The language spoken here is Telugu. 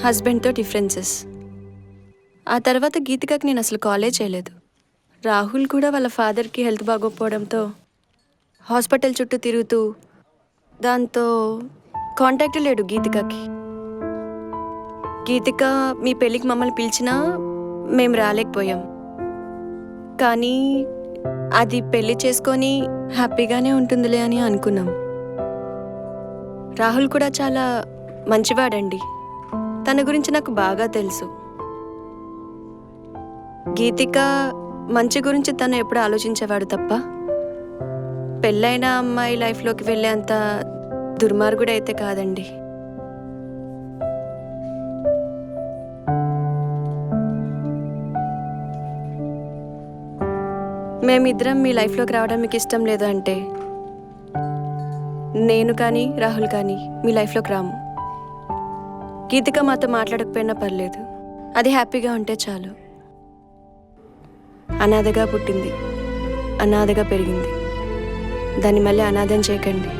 హస్బెండ్తో డిఫరెన్సెస్. ఆ తర్వాత గీతికకి నేను అసలు కాలే చేయలేదు. రాహుల్ కూడా వాళ్ళ ఫాదర్కి హెల్త్ బాగోకపోవడంతో హాస్పిటల్ చుట్టూ తిరుగుతూ దాంతో కాంటాక్ట్ లేడు గీతికకి. గీతిక మీ పెళ్ళికి మమ్మల్ని పిలిచినా మేము రాలేకపోయాం. కానీ అది పెళ్లి చేసుకొని హ్యాపీగానే ఉంటుందిలే అని అనుకున్నాం. రాహుల్ కూడా చాలా మంచివాడండి. తన గురించి నాకు బాగా తెలుసు. గీతిక మంచి గురించి తను ఎప్పుడు ఆలోచించేవాడు తప్ప పెళ్ళైన అమ్మాయి లైఫ్లోకి వెళ్ళేంత దుర్మార్గుడైతే కాదండి. మేమిద్దరం మీ లైఫ్లోకి రావడం మీకు ఇష్టం లేదు అంటే నేను కానీ రాహుల్ కానీ మీ లైఫ్లోకి రాము. గీతిక మాతో మాట్లాడకపోయినా పర్లేదు, అది హ్యాపీగా ఉంటే చాలు. అనాథగా పుట్టింది, అనాథగా పెరిగింది, దాన్ని మళ్ళీ అనాథం చేయకండి.